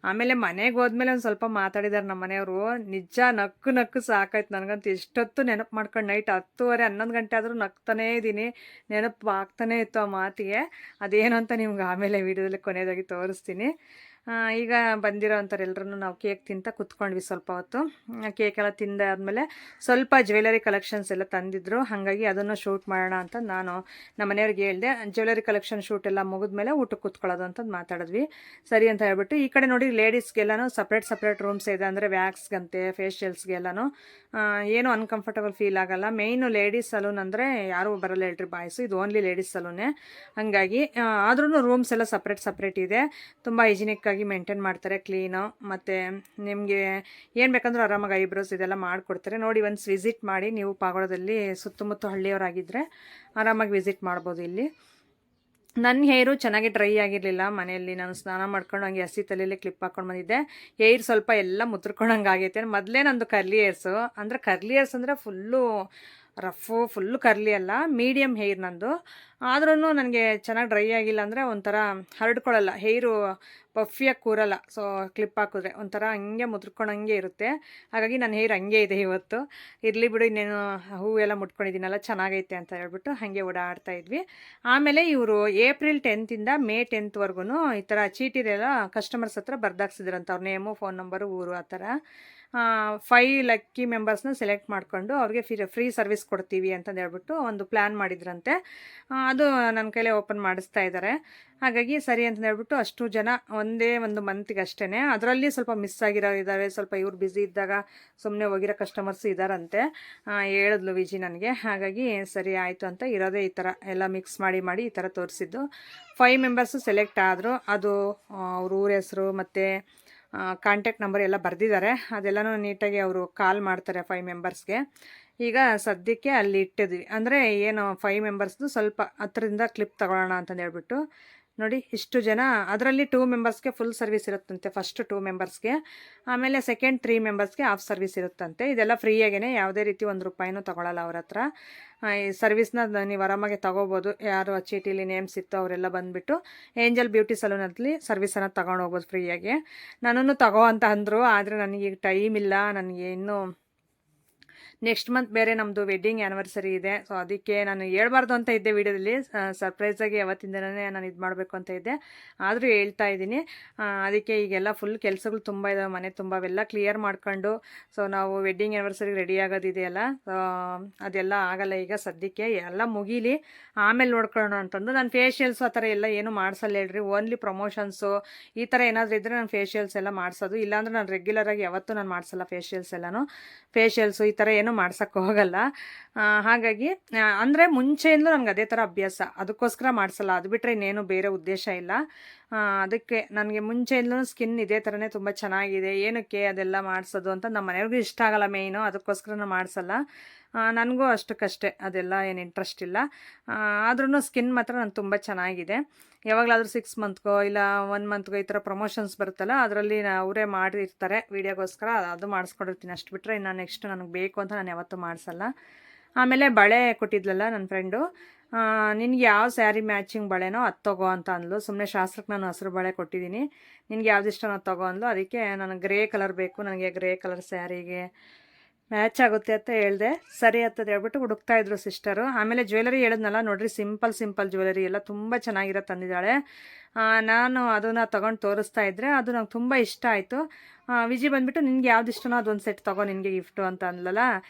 ಆಮೇಲೆ ಮನೆಗೆ ಹೋದ್ಮೇಲೆ ಒಂದು ಸ್ವಲ್ಪ ಮಾತಾಡಿದ್ದಾರೆ ನಮ್ಮ ಮನೆಯವರು. ನಿಜ ನಕ್ಕು ನಕ್ಕು ಸಾಕಾಯ್ತು ನನಗಂತೂ. ಎಷ್ಟೊತ್ತು ನೆನಪು ಮಾಡ್ಕೊಂಡು ನೈಟ್ 10:30 11 ಗಂಟೆ ಆದರೂ ನಗ್ತಾನೇ ಇದ್ದೀನಿ. ನೆನಪು ಆಗ್ತಾನೇ ಇತ್ತು ಆ ಮಾತಿಗೆ. ಅದೇನು ಅಂತ ನಿಮ್ಗೆ ಆಮೇಲೆ ವೀಡಿಯೋದಲ್ಲಿ ಕೊನೆಯದಾಗಿ ತೋರಿಸ್ತೀನಿ. ಈಗ ಬಂದಿರೋ ಅಂಥವ್ರೆಲ್ಲರೂ ನಾವು ಕೇಕ್ ತಿಂತ ಕುತ್ಕೊಂಡ್ವಿ ಸ್ವಲ್ಪ ಹೊತ್ತು. ಕೇಕೆಲ್ಲ ತಿಂದಾದ್ಮೇಲೆ ಸ್ವಲ್ಪ ಜ್ಯುವೆಲರಿ ಕಲೆಕ್ಷನ್ಸ್ ಎಲ್ಲ ತಂದಿದ್ರು, ಹಾಗಾಗಿ ಅದನ್ನು ಶೂಟ್ ಮಾಡೋಣ ಅಂತ ನಾನು ನಮ್ಮ ಮನೆಯವ್ರಿಗೆ ಹೇಳಿದೆ. ಜ್ಯುವೆಲರಿ ಕಲೆಕ್ಷನ್ ಶೂಟ್ ಎಲ್ಲ ಮುಗಿದ್ಮೇಲೆ ಊಟಕ್ಕೆ ಕೂತ್ಕೊಳ್ಳೋದು ಅಂತಂದು ಮಾತಾಡಿದ್ವಿ. ಸರಿ ಅಂತ ಹೇಳ್ಬಿಟ್ಟು ಈ ಕಡೆ ನೋಡಿ ಲೇಡೀಸ್ಗೆಲ್ಲನೂ ಸಪ್ರೇಟ್ ರೂಮ್ಸ್ ಇದೆ. ಅಂದರೆ ವ್ಯಾಕ್ಸ್ಗಂತೆ ಫೇಶಿಯಲ್ಸ್ಗೆಲ್ಲನೂ ಏನೂ ಅನ್ಕಂಫರ್ಟಬಲ್ ಫೀಲ್ ಆಗಲ್ಲ. ಮೇಯ್ನು ಲೇಡೀಸ್ ಸಲೂನ್ ಅಂದರೆ ಯಾರೂ ಬರಲ್ಲ ಹೇಳ್ರಿ ಬಾಯ್ಸು, ಇದು ಓನ್ಲಿ ಲೇಡೀಸ್ ಸಲೂನೇ. ಹಾಗಾಗಿ ಆದ್ರೂ ರೂಮ್ಸ್ ಎಲ್ಲ ಸಪ್ರೇಟ್ ಇದೆ. ತುಂಬ ಹೈಜಿನಿಕ್ಕಾಗಿ ಮೇಂಟೈನ್ ಮಾಡ್ತಾರೆ, ಕ್ಲೀನು. ಮತ್ತು ನಿಮಗೆ ಏನು ಬೇಕಂದ್ರೂ ಆರಾಮಾಗಿ ಐಬ್ರೋಸ್ ಇದೆಲ್ಲ ಮಾಡಿಕೊಡ್ತಾರೆ. ನೋಡಿ ಒನ್ಸ್ ವಿಸಿಟ್ ಮಾಡಿ, ನೀವು ಪಾವಗಡದಲ್ಲಿ ಸುತ್ತಮುತ್ತ ಹಳ್ಳಿಯವರಾಗಿದ್ದರೆ ಆರಾಮಾಗಿ ವಿಸಿಟ್ ಮಾಡ್ಬೋದು ಇಲ್ಲಿ. ನನ್ನ ಹೇರು ಚೆನ್ನಾಗಿ ಡ್ರೈ ಆಗಿರಲಿಲ್ಲ ಮನೆಯಲ್ಲಿ. ನಾನು ಸ್ನಾನ ಮಾಡ್ಕೊಂಡು ಹಂಗೆ ಹಸಿ ತಲೆಯಲ್ಲೇ ಕ್ಲಿಪ್ ಹಾಕ್ಕೊಂಡು ಬಂದಿದ್ದೆ. ಹೇರ್ ಸ್ವಲ್ಪ ಎಲ್ಲ ಮುದ್ರಕೊಂಡಂಗೆ ಆಗೈತೆ. ಮೊದಲೇ ನಂದು ಕರ್ಲಿ ಹೇರ್ಸು, ಅಂದರೆ ಕರ್ಲಿ ಹೇರ್ಸ್ ಅಂದರೆ ಫುಲ್ಲು ಕರ್ಲಿ ಅಲ್ಲ, ಮೀಡಿಯಮ್ ಹೇರ್ ನಂದು. ಆದ್ರೂ ನನಗೆ ಚೆನ್ನಾಗಿ ಡ್ರೈ ಆಗಿಲ್ಲ ಅಂದರೆ ಒಂಥರ ಹರಡ್ಕೊಳ್ಳಲ್ಲ, ಹೇರು ಪಫಿಯಾಗಿ ಕೂರಲ್ಲ. ಸೊ ಕ್ಲಿಪ್ ಹಾಕಿದ್ರೆ ಒಂಥರ ಹಂಗೆ ಮುದ್ರಕೊಂಡಂಗೆ ಇರುತ್ತೆ. ಹಾಗಾಗಿ ನನ್ನ ಹೇರ್ ಹಂಗೆ ಇದೆ ಇವತ್ತು. ಇರಲಿ ಬಿಡು, ಇನ್ನೇನು ಹೂವೆಲ್ಲ ಮುಟ್ಕೊಂಡಿದ್ದೀನಲ್ಲ ಚೆನ್ನಾಗೈತೆ ಅಂತ ಹೇಳ್ಬಿಟ್ಟು ಹಾಗೆ ಓಡಾಡ್ತಾ ಇದ್ವಿ. ಆಮೇಲೆ ಇವರು ಏಪ್ರಿಲ್ 10th ಮೇ 10th ಈ ಥರ ಚೀಟಿರೆಲ್ಲ ಕಸ್ಟಮರ್ಸ್ ಹತ್ರ ಬರ್ದಾಕ್ಸಿದ್ರಂತ, ಅವ್ರ ನೇಮು ಫೋನ್ ನಂಬರು ಊರು ಆ ಥರ. 5 ಲಕ್ಕಿ ಮೆಂಬರ್ಸ್ನ ಸೆಲೆಕ್ಟ್ ಮಾಡಿಕೊಂಡು ಅವ್ರಿಗೆ ಫ್ರೀ ಸರ್ವಿಸ್ ಕೊಡ್ತೀವಿ ಅಂತಂದು ಹೇಳ್ಬಿಟ್ಟು ಒಂದು ಪ್ಲ್ಯಾನ್ ಮಾಡಿದ್ರಂತೆ. ಅದು ನನ್ನ ಕೈಲೇ ಓಪನ್ ಮಾಡಿಸ್ತಾ ಇದ್ದಾರೆ. ಹಾಗಾಗಿ ಸರಿ ಅಂತ ಹೇಳ್ಬಿಟ್ಟು ಅಷ್ಟು ಜನ ಒಂದೇ ಒಂದು ಮಂತಿಗೆ ಅಷ್ಟೇ. ಅದರಲ್ಲಿ ಸ್ವಲ್ಪ ಮಿಸ್ ಆಗಿರೋ ಇದ್ದಾವೆ, ಸ್ವಲ್ಪ ಇವ್ರು ಬ್ಯುಸಿ ಇದ್ದಾಗ ಸುಮ್ಮನೆ ಹೋಗಿರೋ ಕಸ್ಟಮರ್ಸ್ ಇದ್ದಾರಂತೆ ಹೇಳಿದ್ಲು ವಿಜಿ ನನಗೆ. ಹಾಗಾಗಿ ಸರಿ ಆಯಿತು ಅಂತ ಇರೋದೇ ಈ ಥರ ಎಲ್ಲ ಮಿಕ್ಸ್ ಮಾಡಿ ಈ ಥರ ತೋರಿಸಿದ್ದು. 5 ಮೆಂಬರ್ಸು ಸೆಲೆಕ್ಟ್ ಆದರು. ಅದು ಅವ್ರ ಊರ ಹೆಸರು ಮತ್ತು ಕಾಂಟ್ಯಾಕ್ಟ್ ನಂಬರ್ ಎಲ್ಲ ಬರೆದಿದ್ದಾರೆ. ಅದೆಲ್ಲನೂ ನೀಟಾಗಿ ಅವರು ಕಾಲ್ ಮಾಡ್ತಾರೆ 5 ಮೆಂಬರ್ಸ್ಗೆ. ಈಗ ಸದ್ಯಕ್ಕೆ ಅಲ್ಲಿ ಇಟ್ಟಿದ್ವಿ. ಅಂದರೆ ಏನು 5 ಮೆಂಬರ್ಸ್ದು ಸ್ವಲ್ಪ ಹತ್ರದಿಂದ ಕ್ಲಿಪ್ ತಗೊಳ್ಳೋಣ ಅಂತಂದು ಹೇಳ್ಬಿಟ್ಟು ನೋಡಿ ಇಷ್ಟು ಜನ. ಅದರಲ್ಲಿ 2 ಮೆಂಬರ್ಸ್ಗೆ ಫುಲ್ ಸರ್ವಿಸ್ ಇರುತ್ತಂತೆ, ಫಸ್ಟ್ 2 ಮೆಂಬರ್ಸ್ಗೆ. ಆಮೇಲೆ ಸೆಕೆಂಡ್ 3 ಮೆಂಬರ್ಸ್ಗೆ ಹಾಫ್ ಸರ್ವಿಸ್ ಇರುತ್ತಂತೆ. ಇದೆಲ್ಲ ಫ್ರೀಯಾಗೇ, ಯಾವುದೇ ರೀತಿ 1 ರೂಪಾಯಿನೂ ತೊಗೊಳಲ್ಲ ಅವ್ರ ಹತ್ರ. ಈ ಸರ್ವಿಸ್ನ ನೀವು ಆರಾಮಾಗಿ ತೊಗೋಬೋದು. ಯಾರು ಆ ಚೀಟಿಲಿ ನೇಮ್ಸ್ ಇತ್ತು ಅವರೆಲ್ಲ ಬಂದುಬಿಟ್ಟು ಏಂಜಲ್ ಬ್ಯೂಟಿ ಸಲೂನಲ್ಲಿ ಸರ್ವಿಸನ್ನು ತೊಗೊಂಡು ಹೋಗ್ಬೋದು ಫ್ರೀಯಾಗಿ. ನನ್ನನ್ನು ತಗೋ ಅಂತ ಅಂದರು, ಆದರೆ ನನಗೆ ಟೈಮ್ ಇಲ್ಲ. ನನಗೆ ಇನ್ನೂ ನೆಕ್ಸ್ಟ್ ಮಂತ್ ಬೇರೆ ನಮ್ಮದು ವೆಡ್ಡಿಂಗ್ ಆ್ಯನಿವರ್ಸರಿ ಇದೆ. ಸೊ ಅದಕ್ಕೆ ನಾನು ಹೇಳ್ಬಾರ್ದು ಅಂತ ಇದ್ದೆ ವೀಡಿಯೋದಲ್ಲಿ, ಸರ್ಪ್ರೈಸಾಗಿ ಅವತ್ತಿಂದನೇ ನಾನು ಇದು ಮಾಡಬೇಕು ಅಂತ ಇದ್ದೆ, ಆದರೂ ಹೇಳ್ತಾ ಇದ್ದೀನಿ. ಅದಕ್ಕೆ ಈಗೆಲ್ಲ ಫುಲ್ ಕೆಲಸಗಳು ತುಂಬ ಇದ್ದಾವೆ ಮನೆ ತುಂಬ, ಅವೆಲ್ಲ ಕ್ಲಿಯರ್ ಮಾಡ್ಕೊಂಡು ಸೊ ನಾವು ವೆಡ್ಡಿಂಗ್ ಆ್ಯನಿವರ್ಸರಿಗೆ ರೆಡಿ ಆಗೋದಿದೆಯಲ್ಲ, ಅದೆಲ್ಲ ಆಗಲ್ಲ ಈಗ ಸದ್ಯಕ್ಕೆ. ಎಲ್ಲ ಮುಗೀಲಿ ಆಮೇಲೆ ನೋಡ್ಕೊಳ್ಳೋಣ ಅಂತಂದು. ನಾನು ಫೇಶಿಯಲ್ಸು ಆ ಥರ ಎಲ್ಲ ಏನು ಮಾಡಿಸಲ್ಲ ಹೇಳ್ರಿ. ಓನ್ಲಿ ಪ್ರಮೋಷನ್ಸು ಈ ಥರ ಏನಾದರೂ ಇದ್ದರೆ ನಾನು ಫೇಶಿಯಲ್ಸ್ ಎಲ್ಲ ಮಾಡಿಸೋದು. ಇಲ್ಲಾಂದ್ರೆ ನಾನು ರೆಗ್ಯುಲರಾಗಿ ಯಾವತ್ತೂ ನಾನು ಮಾಡಿಸಲ್ಲ ಫೇಶಿಯಲ್ಸ್ ಎಲ್ಲನೂ. ಫೇಶಿಯಲ್ಸು ಈ ಥರ ಏನು ಮಾಡ್ಸೋಕ್ಕೆ ಹೋಗಲ್ಲ. ಹಾಗಾಗಿ ಅಂದರೆ ಮುಂಚೆಯಿಂದಲೂ ನನಗೆ ಅದೇ ಥರ ಅಭ್ಯಾಸ, ಅದಕ್ಕೋಸ್ಕರ ಮಾಡಿಸಲ್ಲ. ಅದು ಬಿಟ್ಟರೆ ಇನ್ನೇನು ಬೇರೆ ಉದ್ದೇಶ ಇಲ್ಲ. ಅದಕ್ಕೆ ನನಗೆ ಮುಂಚೆಯಿಂದಲೂ ಸ್ಕಿನ್ ಇದೇ ಥರನೇ ತುಂಬ ಚೆನ್ನಾಗಿದೆ, ಏನಕ್ಕೆ ಅದೆಲ್ಲ ಮಾಡಿಸೋದು ಅಂತ ನಮ್ಮ ಮನೆಯವ್ರಿಗೂ ಇಷ್ಟ ಆಗಲ್ಲ ಮೇಯ್ನು, ಅದಕ್ಕೋಸ್ಕರ ನಾನು ಮಾಡಿಸಲ್ಲ. ನನಗೂ ಅಷ್ಟಕ್ಕಷ್ಟೇ, ಅದೆಲ್ಲ ಏನು ಇಂಟ್ರೆಸ್ಟ್ ಇಲ್ಲ. ಆದ್ರೂ ಸ್ಕಿನ್ ಮಾತ್ರ ನಾನು ತುಂಬ ಚೆನ್ನಾಗಿದೆ. ಯಾವಾಗಲಾದರೂ 6 ಮಂತ್ಗೋ ಇಲ್ಲ 1 ಮಂತ್ಗೋ ಈ ಥರ ಪ್ರಮೋಷನ್ಸ್ ಬರುತ್ತಲ್ಲ, ಅದರಲ್ಲಿ ಅವರೇ ಮಾಡಿರ್ತಾರೆ ವೀಡಿಯೋಗೋಸ್ಕರ, ಅದು ಮಾಡಿಸ್ಕೊಂಡಿರ್ತೀನಿ. ಅಷ್ಟು ಬಿಟ್ಟರೆ ಇನ್ನು ನೆಕ್ಸ್ಟ್ ನನಗೆ ಬೇಕು ಅಂತ ನಾನು ಯಾವತ್ತೂ ಮಾಡಿಸಲ್ಲ. ಆಮೇಲೆ ಬಳೆ ಕೊಟ್ಟಿದ್ಲಲ್ಲ ನನ್ನ ಫ್ರೆಂಡು, ನಿನಗೆ ಯಾವ ಸ್ಯಾರಿ ಮ್ಯಾಚಿಂಗ್ ಬಳೆನೋ ಅದು ತಗೋ ಅಂತ ಅಂದ್ಲು. ಸುಮ್ಮನೆ ಶಾಸ್ತ್ರಕ್ಕೆ ನಾನು ಹಸಿರು ಬಳೆ ಕೊಟ್ಟಿದ್ದೀನಿ, ನಿನಗೆ ಯಾವ್ದು ಇಷ್ಟನೋ ಅದು ತಗೋ ಅಂದ್ಲು. ಅದಕ್ಕೆ ನನಗೆ ಗ್ರೇ ಕಲರ್ ಬೇಕು, ನನಗೆ ಗ್ರೇ ಕಲರ್ ಸ್ಯಾರಿಗೆ ಮ್ಯಾಚ್ ಆಗುತ್ತೆ ಅಂತ ಹೇಳಿದೆ. ಸರಿ ಅಂತಂದು ಹೇಳ್ಬಿಟ್ಟು ಹುಡುಕ್ತಾ ಇದ್ರು ಸಿಸ್ಟರು. ಆಮೇಲೆ ಜ್ಯುವೆಲರಿ ಹೇಳಿದ್ನಲ್ಲ ನೋಡ್ರಿ, ಸಿಂಪಲ್ ಜ್ಯುವೆಲರಿ ಎಲ್ಲ ತುಂಬ ಚೆನ್ನಾಗಿರೋ ತಂದಿದ್ದಾಳೆ. ನಾನು ಅದನ್ನು ತೊಗೊಂಡು ತೋರಿಸ್ತಾ ಇದ್ದರೆ ಅದು ನಂಗೆ ತುಂಬ ಇಷ್ಟ ಆಯಿತು. ವಿಜಿ ಬಂದುಬಿಟ್ಟು ನಿನ್ಗೆ ಯಾವ್ದು ಇಷ್ಟನೋ ಅದೊಂದು ಸೆಟ್ ತೊಗೋ ನಿನಗೆ ಗಿಫ್ಟು ಅಂತ ಅಂದ್ಲಲ್ಲ,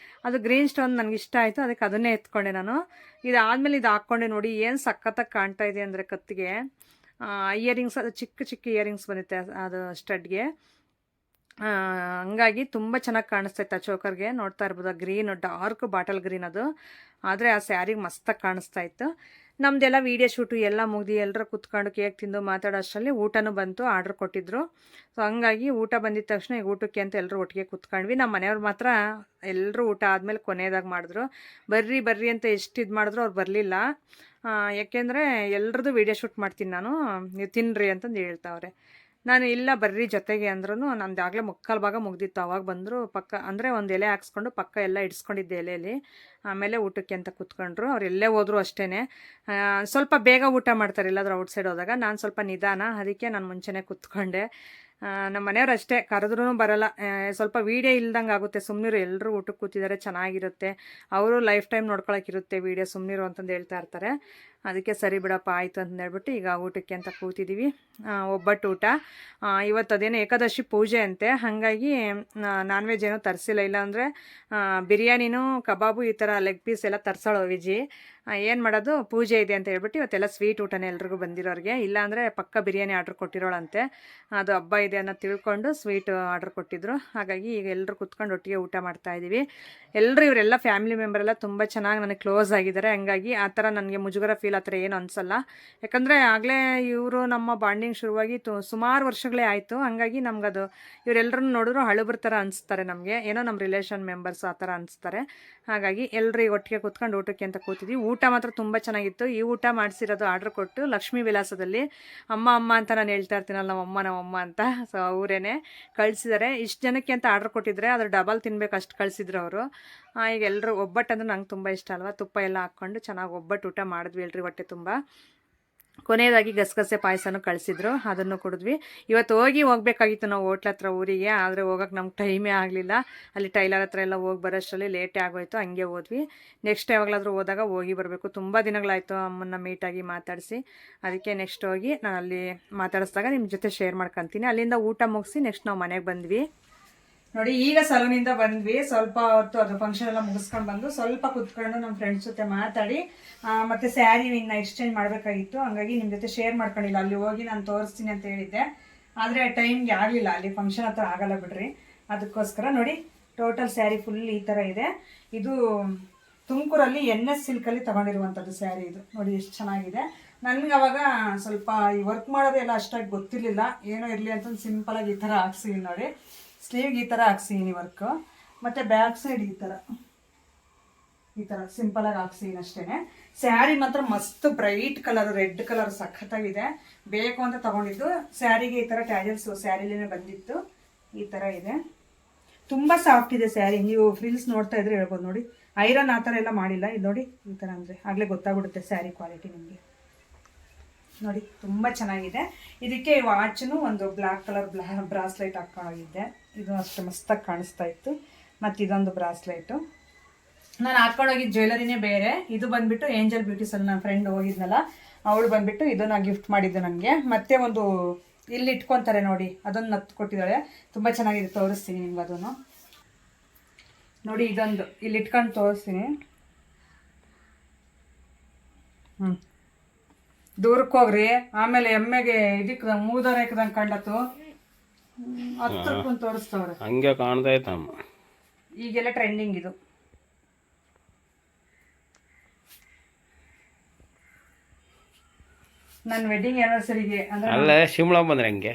ಅದು ಗ್ರೀನ್ ಸ್ಟೋನ್ ನನಗೆ ಇಷ್ಟ ಆಯಿತು, ಅದಕ್ಕೆ ಅದನ್ನೇ ಎತ್ಕೊಂಡೆ ನಾನು. ಇದಾದಮೇಲೆ ಇದು ಹಾಕ್ಕೊಂಡೆ ನೋಡಿ, ಏನು ಸಖತ್ತಾಗಿ ಕಾಣ್ತಾ ಇದೆ ಅಂದರೆ ಕತ್ತಿಗೆ. ಇಯರಿಂಗ್ಸ್, ಅದು ಚಿಕ್ಕ ಇಯರಿಂಗ್ಸ್ ಬಂದಿತ್ತೆ ಅದು ಸ್ಟಡ್ಗೆ. ಹಂಗಾಗಿ ತುಂಬ ಚೆನ್ನಾಗಿ ಕಾಣಿಸ್ತೈತೆ ಆ ಚೋಕರ್ಗೆ. ನೋಡ್ತಾ ಇರ್ಬೋದು, ಗ್ರೀನ್ ಡಾರ್ಕ್ ಬಾಟಲ್ ಗ್ರೀನ್ ಅದು, ಆದರೆ ಆ ಸ್ಯಾರಿಗೆ ಮಸ್ತಾಗಿ ಕಾಣಿಸ್ತಾ ಇತ್ತು. ನಮ್ಮದೆಲ್ಲ ವೀಡಿಯೋ ಶೂಟು ಎಲ್ಲ ಮುಗಿದು ಎಲ್ಲರೂ ಕುತ್ಕೊಂಡು ಕೇಕ್ ತಿಂದು ಮಾತಾಡೋ ಅಷ್ಟರಲ್ಲಿ ಊಟನೂ ಬಂತು, ಆರ್ಡ್ರ್ ಕೊಟ್ಟಿದ್ರು. ಸೊ ಹಂಗಾಗಿ ಊಟ ಬಂದಿದ ತಕ್ಷಣ ಈಗ ಊಟಕ್ಕೆ ಅಂತ ಎಲ್ಲರೂ ಒಟ್ಟಿಗೆ ಕುತ್ಕೊಂಡ್ವಿ. ನಮ್ಮ ಮನೆಯವ್ರು ಮಾತ್ರ ಎಲ್ಲರೂ ಊಟ ಆದಮೇಲೆ ಕೊನೆಯದಾಗಿ ಮಾಡಿದ್ರು. ಬರ್ರಿ ಅಂತ ಎಷ್ಟು ಇದು ಮಾಡಿದ್ರು ಅವ್ರು ಬರಲಿಲ್ಲ. ಯಾಕೆಂದರೆ ಎಲ್ರದ್ದು ವೀಡಿಯೋ ಶೂಟ್ ಮಾಡ್ತೀನಿ ನಾನು, ನೀವು ತಿನ್ನಿರಿ ಅಂತಂದು ಹೇಳ್ತಾವ್ರೆ. ನಾನು ಇಲ್ಲ ಬರ್ರಿ ಜೊತೆಗೆ ಅಂದ್ರೂ, ನಂದಾಗಲೇ ಮುಕ್ಕಾಲು ಭಾಗ ಮುಗ್ದಿತ್ತು. ಅವಾಗ ಬಂದರು ಪಕ್ಕ, ಅಂದರೆ ಒಂದು ಎಲೆ ಹಾಕ್ಸ್ಕೊಂಡು ಪಕ್ಕ ಎಲ್ಲ ಇಡಿಸ್ಕೊಂಡಿದ್ದೆ ಎಲೆಯಲ್ಲಿ. ಆಮೇಲೆ ಊಟಕ್ಕೆ ಅಂತ ಕೂತ್ಕೊಂಡ್ರು. ಅವ್ರು ಎಲ್ಲೇ ಹೋದ್ರು ಅಷ್ಟೇ, ಸ್ವಲ್ಪ ಬೇಗ ಊಟ ಮಾಡ್ತಾರೆ ಎಲ್ಲಾದರೂ ಔಟ್ಸೈಡ್ ಹೋದಾಗ. ನಾನು ಸ್ವಲ್ಪ ನಿಧಾನ, ಅದಕ್ಕೆ ನಾನು ಮುಂಚೆನೇ ಕೂತ್ಕೊಂಡೆ. ನಮ್ಮ ಮನೆಯವ್ರು ಅಷ್ಟೇ, ಕರೆದ್ರೂ ಬರಲ್ಲ. ಸ್ವಲ್ಪ ವೀಡಿಯೋ ಇಲ್ದಂಗೆ ಆಗುತ್ತೆ, ಸುಮ್ಮನಿರು ಎಲ್ಲರೂ ಊಟಕ್ಕೆ ಕೂತಿದ್ದಾರೆ ಚೆನ್ನಾಗಿರುತ್ತೆ, ಅವರು ಲೈಫ್ ಟೈಮ್ ನೋಡ್ಕೊಳಕ್ಕಿರುತ್ತೆ ವೀಡಿಯೋ, ಸುಮ್ಮನಿರು ಅಂತಂದು ಹೇಳ್ತಾ ಇರ್ತಾರೆ. ಅದಕ್ಕೆ ಸರಿ ಬಿಡಪ್ಪ ಆಯಿತು ಅಂತ ಹೇಳ್ಬಿಟ್ಟು ಈಗ ಊಟಕ್ಕೆ ಅಂತ ಕೂತಿದ್ದೀವಿ. ಒಬ್ಬಟ್ಟು ಊಟ ಇವತ್ತು, ಅದೇನೋ ಏಕಾದಶಿ ಪೂಜೆ ಅಂತೆ, ಹಾಗಾಗಿ ನಾನ್ ವೆಜ್ ಏನೋ ತರಿಸಿಲ್ಲ. ಇಲ್ಲಾಂದರೆ ಬಿರಿಯಾನಿನೂ ಕಬಾಬು ಈ ಥರ ಲೆಗ್ ಪೀಸ್ ಎಲ್ಲ ತರಿಸೋಳು ವಿಜಿ. ಏನು ಮಾಡೋದು, ಪೂಜೆ ಇದೆ ಅಂತ ಹೇಳ್ಬಿಟ್ಟು ಇವತ್ತೆಲ್ಲ ಸ್ವೀಟ್ ಊಟನೇ ಎಲ್ರಿಗೂ ಬಂದಿರೋರಿಗೆ. ಇಲ್ಲಾಂದರೆ ಪಕ್ಕ ಬಿರಿಯಾನಿ ಆರ್ಡ್ರ್ ಕೊಟ್ಟಿರೋಳಂತೆ, ಅದು ಹಬ್ಬ ಇದೆ ಅನ್ನೋ ತಿಳ್ಕೊಂಡು ಸ್ವೀಟ್ ಆರ್ಡ್ರ್ ಕೊಟ್ಟಿದ್ರು. ಹಾಗಾಗಿ ಈಗ ಎಲ್ಲರೂ ಕುತ್ಕೊಂಡು ಒಟ್ಟಿಗೆ ಊಟ ಮಾಡ್ತಾಯಿದ್ದೀವಿ. ಎಲ್ಲರೂ ಇವರೆಲ್ಲ ಫ್ಯಾಮಿಲಿ ಮೆಂಬರೆಲ್ಲ ತುಂಬ ಚೆನ್ನಾಗಿ ನನಗೆ ಕ್ಲೋಸ್ ಆಗಿದ್ದಾರೆ. ಹಂಗಾಗಿ ಆ ಥರ ನನಗೆ ಮುಜುಗರ ಫೀಲ್ ಆ ಥರ ಏನು ಅನಿಸಲ್ಲ. ಯಾಕಂದರೆ ಆಗಲೇ ಇವರು ನಮ್ಮ ಬಾಂಡಿಂಗ್ ಶುರುವಾಗಿ ಸುಮಾರು ವರ್ಷಗಳೇ ಆಯಿತು. ಹಂಗಾಗಿ ನಮಗದು ಇವರೆಲ್ಲರನ್ನು ನೋಡಿದ್ರು ಹಳುಬ್ರ ಥರ ಅನಿಸ್ತಾರೆ ನಮಗೆ, ಏನೋ ನಮ್ಮ ರಿಲೇಷನ್ ಮೆಂಬರ್ಸ್ ಆ ಥರ ಅನಿಸ್ತಾರೆ. ಹಾಗಾಗಿ ಎಲ್ಲರೂ ಒಟ್ಟಿಗೆ ಕೂತ್ಕೊಂಡು ಊಟಕ್ಕೆ ಅಂತ ಕೂತಿದ್ವಿ. ಊಟ ಮಾತ್ರ ತುಂಬ ಚೆನ್ನಾಗಿತ್ತು. ಈ ಊಟ ಮಾಡಿಸಿರೋದು ಆರ್ಡ್ರ್ ಕೊಟ್ಟು ಲಕ್ಷ್ಮೀ ವಿಲಾಸದಲ್ಲಿ, ಅಮ್ಮ ಅಂತ ನಾನು ಹೇಳ್ತಾ ಇರ್ತೀನಲ್ಲ ನಮ್ಮಮ್ಮ ಅಂತ, ಸೊ ಅವರೇನೆ ಕಳಿಸಿದ್ದಾರೆ. ಇಷ್ಟು ಜನಕ್ಕೆ ಅಂತ ಆರ್ಡ್ರ್ ಕೊಟ್ಟಿದ್ರೆ ಅದ್ರ ಡಬಲ್ ತಿನ್ಬೇಕು ಅಷ್ಟು ಕಳಿಸಿದ್ರು ಅವರು. ಈಗ ಎಲ್ಲರೂ ಒಬ್ಬಟ್ಟು ಅಂದರೆ ನಂಗೆ ತುಂಬ ಇಷ್ಟ ಅಲ್ವಾ, ತುಪ್ಪ ಎಲ್ಲ ಹಾಕ್ಕೊಂಡು ಚೆನ್ನಾಗಿ ಒಬ್ಬಟ್ಟು ಊಟ ಮಾಡಿದ್ವಿ ಎಲ್ರಿ ಹೊಟ್ಟೆ ತುಂಬ. ಕೊನೆಯದಾಗಿ ಗಸಗಸೆ ಪಾಯಸನೂ ಕಳಿಸಿದ್ರು, ಅದನ್ನು ಕುಡಿದ್ವಿ. ಇವತ್ತು ಹೋಗಬೇಕಾಗಿತ್ತು ನಾವು ಹೋಟ್ಲ ಹತ್ರ ಊರಿಗೆ, ಆದರೆ ಹೋಗೋಕೆ ನಮ್ಗೆ ಟೈಮೇ ಆಗಲಿಲ್ಲ. ಅಲ್ಲಿ ಟೈಲರ್ ಹತ್ರ ಎಲ್ಲ ಹೋಗಿ ಬರೋಷ್ಟರಲ್ಲಿ ಲೇಟೇ ಆಗೋಯ್ತು, ಹಂಗೆ ಹೋದ್ವಿ. ನೆಕ್ಸ್ಟ್ ಯಾವಾಗಲಾದರೂ ಹೋದಾಗ ಹೋಗಿ ಬರಬೇಕು. ತುಂಬ ದಿನಗಳಾಯಿತು ಅಮ್ಮನ್ನ ಮೀಟಾಗಿ ಮಾತಾಡಿಸಿ. ಅದಕ್ಕೆ ನೆಕ್ಸ್ಟ್ ಹೋಗಿ ನಾನು ಅಲ್ಲಿ ಮಾತಾಡಿಸಿದಾಗ ನಿಮ್ಮ ಜೊತೆ ಶೇರ್ ಮಾಡ್ಕೊತೀನಿ. ಅಲ್ಲಿಂದ ಊಟ ಮುಗಿಸಿ ನೆಕ್ಸ್ಟ್ ನಾವು ಮನೆಗೆ ಬಂದ್ವಿ. ನೋಡಿ ಈಗ ಸಲೂನಿಂದ ಬಂದ್ವಿ, ಸ್ವಲ್ಪ ಹೊತ್ತು ಅದು ಫಂಕ್ಷನ್ ಎಲ್ಲ ಮುಗಿಸ್ಕೊಂಡು ಬಂದು ಸ್ವಲ್ಪ ಕುತ್ಕೊಂಡು ನಮ್ಮ ಫ್ರೆಂಡ್ಸ್ ಜೊತೆ ಮಾತಾಡಿ ಮತ್ತೆ ಸ್ಯಾರಿ ಇನ್ನು ಎಕ್ಸ್ಚೇಂಜ್ ಮಾಡಬೇಕಾಗಿತ್ತು. ಹಂಗಾಗಿ ನಿಮ್ಮ ಜೊತೆ ಶೇರ್ ಮಾಡ್ಕೊಂಡಿಲ್ಲ. ಅಲ್ಲಿ ಹೋಗಿ ನಾನು ತೋರಿಸ್ತೀನಿ ಅಂತ ಹೇಳಿದ್ದೆ, ಆದರೆ ಟೈಮ್ಗೆ ಆಗಲಿಲ್ಲ. ಅಲ್ಲಿ ಫಂಕ್ಷನ್ ಹತ್ರ ಆಗಲ್ಲ ಬಿಡ್ರಿ. ಅದಕ್ಕೋಸ್ಕರ ನೋಡಿ ಟೋಟಲ್ ಸ್ಯಾರಿ ಫುಲ್ ಈ ಥರ ಇದೆ. ಇದು ತುಮಕೂರಲ್ಲಿ NS ಸಿಲ್ಕಲ್ಲಿ ತೊಗೊಂಡಿರುವಂಥದ್ದು ಸ್ಯಾರಿ. ಇದು ನೋಡಿ ಎಷ್ಟು ಚೆನ್ನಾಗಿದೆ. ನನಗೆ ಅವಾಗ ಸ್ವಲ್ಪ ಈ ವರ್ಕ್ ಮಾಡೋದೆಲ್ಲ ಅಷ್ಟಾಗಿ ಗೊತ್ತಿರಲಿಲ್ಲ. ಏನೋ ಇರಲಿ ಅಂತ ಸಿಂಪಲಾಗಿ ಈ ಥರ ಹಾಕ್ಸಿದೀನಿ ನೋಡಿ. ಸ್ಲೀವ್ಗೆ ಈ ಥರ ಹಾಕ್ಸಿದೀನಿ ವರ್ಕು, ಮತ್ತು ಬ್ಯಾಕ್ ಸೈಡ್ ಈ ಥರ ಸಿಂಪಲಾಗಿ ಹಾಕ್ಸಿದೀನಿ ಅಷ್ಟೇ. ಸ್ಯಾರಿ ಮಾತ್ರ ಮಸ್ತ್ ಬ್ರೈಟ್ ಕಲರ್, ರೆಡ್ ಕಲರ್ ಸಖತ್ತಾಗಿದೆ. ಬೇಕು ಅಂತ ತೊಗೊಂಡಿದ್ದು. ಸ್ಯಾರಿಗೆ ಈ ಥರ ಟ್ಯಾಜಲ್ಸ್ ಸ್ಯಾರಿಲೇ ಬಂದಿತ್ತು. ಈ ಥರ ಇದೆ, ತುಂಬ ಸಾಫ್ಟ್ ಇದೆ ಸ್ಯಾರಿ. ನೀವು ಫ್ರಿಲ್ಸ್ ನೋಡ್ತಾ ಇದ್ರೆ ಹೇಳ್ಬೋದು ನೋಡಿ. ಐರನ್ ಆ ಥರ ಎಲ್ಲ ಮಾಡಿಲ್ಲ. ಇದು ನೋಡಿ ಈ ಥರ ಅಂದರೆ ಆಗಲೇ ಗೊತ್ತಾಗ್ಬಿಡುತ್ತೆ ಸ್ಯಾರಿ ಕ್ವಾಲಿಟಿ ನಿಮಗೆ. ನೋಡಿ ತುಂಬ ಚೆನ್ನಾಗಿದೆ. ಇದಕ್ಕೆ ವಾಚನು ಒಂದು ಬ್ಲ್ಯಾಕ್ ಕಲರ್ ಬ್ರಾಸ್ಲೈಟ್ ಹಾಕ್ಕೊಂಡಿದ್ದೆ. ಇದು ಅಷ್ಟು ಮಸ್ತಾಗಿ ಕಾಣಿಸ್ತಾ ಇತ್ತು. ಮತ್ತು ಇದೊಂದು ಬ್ರಾಸ್ಲೈಟು. ನಾನು ಹಾಕ್ಕೊಂಡೋಗಿದ್ದು ಜ್ಯುವೆಲರಿನೇ ಬೇರೆ. ಇದು ಬಂದುಬಿಟ್ಟು ಏಂಜಲ್ ಬ್ಯೂಟಿಸಲ್ಲಿ ನನ್ನ ಫ್ರೆಂಡ್ ಹೋಗಿದ್ನಲ್ಲ, ಅವಳು ಬಂದುಬಿಟ್ಟು ಇದನ್ನು ಗಿಫ್ಟ್ ಮಾಡಿದ್ದು ನನಗೆ. ಮತ್ತೆ ಒಂದು ಇಲ್ಲಿ ಇಟ್ಕೊತಾರೆ ನೋಡಿ, ಅದನ್ನು ನತ್ತು ಕೊಟ್ಟಿದ್ದಾಳೆ. ತುಂಬ ಚೆನ್ನಾಗಿದೆ, ತೋರಿಸ್ತೀನಿ ನಿಮ್ಗೆ ಅದನ್ನು. ನೋಡಿ ಇದೊಂದು ಇಲ್ಲಿ ಇಟ್ಕೊಂಡು ತೋರಿಸ್ತೀನಿ. ದೂರಕ್ಕೆ ಹೋಗ್ರಿ, ಆಮೇಲೆ ಎಮ್ಮೆಗೆ ಇದಕ್ಕೆ ಮೂದರ ಹಾಕಿದಂಗೆ ಕಂಡತ್ತು. ಹತ್ರಕ್ಕೊಂದು ತೋರಿಸ್ತವ್ರೆ, ಹಂಗೆ ಕಾಣ್ತಾ ಇತ್ತಮ್ಮ. ಈಗೆಲ್ಲ ಟ್ರೆಂಡಿಂಗ್ ಇದು. ನನ್ನ ವೆಡ್ಡಿಂಗ್ ಆ್ಯನಿವರ್ಸರಿಗೆ ಅಲ್ಲ ಶಿಮ್ಲಾ ಬಂದ್ರೆ ಹಂಗೆ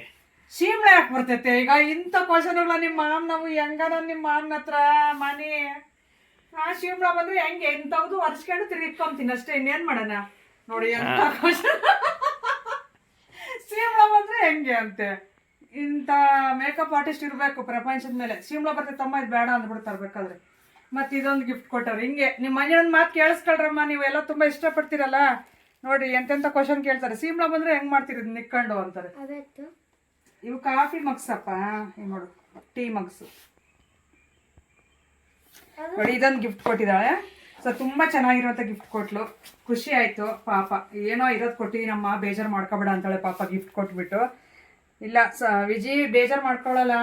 ಶಿಮ್ಲಾ ಯಾಕೆ ಬರ್ತೈತೆ ಈಗ? ಇಂಥ ಕ್ವಶನ್ಗಳ ನಿಮ್ಮ ಮಾಮ್ ನಾವು ಹೆಂಗಾರ ನಿಮ್ಮ ಮಾಮ್ನ ಹತ್ರ ಮನೆ ಶಿಮ್ಲಾ ಬಂದ್ರೆ ಹೆಂಗೆ ಇಂಥವ್ದು ಒರ್ಸ್ಕೊಂಡು ತಿರುಗಿಟ್ಕೊಂತೀನಿ ಅಷ್ಟೇ, ಇನ್ನೇನು ಮಾಡೋಣ ನೋಡಿ. ಎಂಥ ಕ್ವಶನ್, ಶಿಮ್ಲಾ ಬಂದ್ರೆ ಹೆಂಗೆ ಅಂತೆ. ಇಂಥ ಮೇಕಪ್ ಆರ್ಟಿಸ್ಟ್ ಇರಬೇಕು ಪ್ರಪಂಚದ ಮೇಲೆ. ಶಿಮ್ಲಾ ಬರ್ತೈತಮ್ಮ, ಇದು ಬೇಡ ಅಂದ್ಬಿಡ್ತಾರೆ ಬೇಕಾದ್ರೆ. ಮತ್ತು ಇದೊಂದು ಗಿಫ್ಟ್ ಕೊಟ್ಟವ್ರು. ಹಿಂಗೆ ನಿಮ್ಮ ಮನೆಯೊಂದು ಮಾತು ಕೇಳಿಸ್ಕೊಳ್ರಮ್ಮ, ನೀವೆಲ್ಲ ತುಂಬ ಇಷ್ಟಪಡ್ತೀರಲ್ಲ. ನೋಡಿ ಎಂತೆಂಥ ಕ್ವಶನ್ ಕೇಳ್ತಾರೆ. ಶಿಮ್ಲಾ ಬಂದ್ರೆ ಹೆಂಗೆ ಮಾಡ್ತೀರಿ ನಿಕ್ಕೊಂಡು ಅಂತಾರೆ. ಇವು ಕಾಫಿ ಮಗ್ಸಪ್ಪ, ಈಗ ನೋಡು ಟೀ ಮಗ್ಸು. ನೋಡಿ ಇದೊಂದು ಗಿಫ್ಟ್ ಕೊಟ್ಟಿದ್ದಾಳೆ. ಸೊ ತುಂಬ ಚೆನ್ನಾಗಿರುವಂಥ ಗಿಫ್ಟ್ ಕೊಟ್ಲು, ಖುಷಿ ಆಯಿತು. ಪಾಪ ಏನೋ ಇರೋದು ಕೊಟ್ಟಿದ್ದೀನಮ್ಮ, ಬೇಜಾರು ಮಾಡ್ಕೊಬೇಡ ಅಂತಾಳೆ ಪಾಪ ಗಿಫ್ಟ್ ಕೊಟ್ಬಿಟ್ಟು. ಇಲ್ಲ ವಿಜಿ ಬೇಜಾರು ಮಾಡ್ಕೊಳ್ಳಲ್ಲ,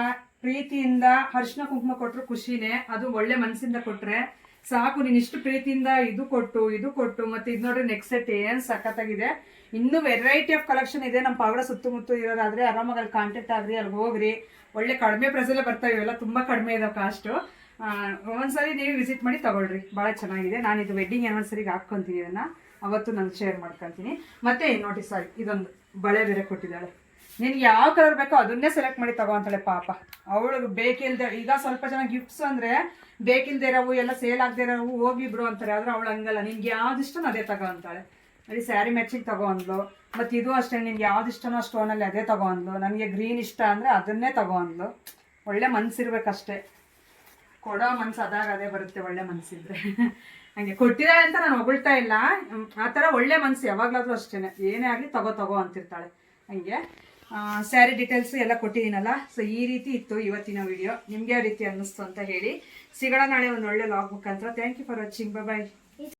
ಪ್ರೀತಿಯಿಂದ ಅರಿಶಿನ ಕುಂಕುಮ ಕೊಟ್ಟರು ಖುಷಿನೇ. ಅದು ಒಳ್ಳೆ ಮನಸ್ಸಿಂದ ಕೊಟ್ಟರೆ ಸಾಕು. ನೀನು ಇಷ್ಟು ಪ್ರೀತಿಯಿಂದ ಇದು ಕೊಟ್ಟು ಮತ್ತು ಇದು ನೋಡ್ರಿ ನೆಕ್ಸ್ಟ್ ಸೆಟ್ ಏನು ಸಖತ್ತಾಗಿದೆ. ಇನ್ನೂ ವೆರೈಟಿ ಆಫ್ ಕಲೆಕ್ಷನ್ ಇದೆ ನಮ್ಮ ಪಾವಡ ಸುತ್ತಮುತ್ತ ಇರೋದಾದರೆ ಆರಾಮಾಗಿ ಅಲ್ಲಿ ಕಾಂಟ್ಯಾಕ್ಟ್ ಆಗ್ರಿ, ಅಲ್ಲಿ ಹೋಗ್ರಿ. ಒಳ್ಳೆ ಕಡಿಮೆ ಪ್ರೈಸಲ್ಲೇ ಬರ್ತಾವೆ ಇವೆಲ್ಲ, ತುಂಬ ಕಡಿಮೆ ಇದಾವೆ ಕಾಸ್ಟು. ಒಂದ್ಸರಿ ನೀವು ವಿಸಿಟ್ ಮಾಡಿ ತಗೊಳ್ರಿ, ಭಾಳ ಚೆನ್ನಾಗಿದೆ. ನಾನು ಇದು ವೆಡ್ಡಿಂಗ್ ಆ್ಯನಿವರ್ಸರಿಗೆ ಹಾಕ್ಕೊತೀನಿ, ಇದನ್ನು ಅವತ್ತು ನಾನು ಶೇರ್ ಮಾಡ್ಕೊತೀನಿ. ಮತ್ತು ನೋಡಿ ಸಾರಿ ಇದೊಂದು ಬಳೆ ಬೇರೆ ಕೊಟ್ಟಿದ್ದಾಳೆ. ನಿನ್ಗೆ ಯಾವ ಕಲರ್ ಬೇಕೋ ಅದನ್ನೇ ಸೆಲೆಕ್ಟ್ ಮಾಡಿ ತಗೋ ಅಂತಾಳೆ ಪಾಪ. ಅವಳು ಬೇಕಿಲ್ದೆ, ಈಗ ಸ್ವಲ್ಪ ಜನ ಗಿಫ್ಟ್ಸ್ ಅಂದರೆ ಬೇಕಿಲ್ದೇ ಇರೋವು ಎಲ್ಲ ಸೇಲ್ ಆಗದೆ ಇರೋವು ಹೋಗಿ ಬಿಡು ಅಂತಾರೆ. ಆದರೆ ಅವಳು ಹಂಗಲ್ಲ, ನಿನ್ಗೆ ಯಾವ್ದು ಇಷ್ಟನೋ ಅದೇ ತಗೋ ಅಂತಾಳೆ. ನೋಡಿ ಸ್ಯಾರಿ ಮ್ಯಾಚಿಂಗ್ ತಗೋ ಅಂದ್ಲು. ಮತ್ತು ಇದು ಅಷ್ಟೇ, ನಿನ್ಗೆ ಯಾವ್ದು ಇಷ್ಟನೋ ಆ ಸ್ಟೋನಲ್ಲಿ ಅದೇ ತಗೋ ಅಂದ್ಲು. ನನಗೆ ಗ್ರೀನ್ ಇಷ್ಟ ಅಂದರೆ ಅದನ್ನೇ ತಗೋ ಅಂದ್ಲು. ಒಳ್ಳೆ ಮನಸ್ಸಿರ್ಬೇಕಷ್ಟೇ, ಕೊಡೋ ಮನಸ್ಸು ಅದಾಗ ಅದೇ ಬರುತ್ತೆ, ಒಳ್ಳೆ ಮನಸ್ಸಿದ್ರೆ. ಹಂಗೆ ಕೊಟ್ಟಿದ್ದಾಳೆ ಅಂತ ನಾನು ಹೊಗಳ್ತಾ ಇಲ್ಲ, ಆ ಥರ ಒಳ್ಳೆ ಮನಸ್ಸು ಯಾವಾಗಲಾದರೂ ಅಷ್ಟೇ, ಏನೇ ಆಗಲಿ ತಗೋ ಅಂತಿರ್ತಾಳೆ. ಹಂಗೆ ಸ್ಯಾರಿ ಡೀಟೇಲ್ಸು ಎಲ್ಲ ಕೊಟ್ಟಿದ್ದೀನಲ್ಲ. ಸೊ ಈ ರೀತಿ ಇತ್ತು ಇವತ್ತಿನ ವಿಡಿಯೋ. ನಿಮಗೆ ಯಾವ ರೀತಿ ಅನ್ನಿಸ್ತು ಅಂತ ಹೇಳಿ. ಸಿಗೋಣ ನಾಳೆ ಒಂದು ಒಳ್ಳೆ ಲಾಗ್ ಮುಖಾಂತರ. Thank you for watching. Bye.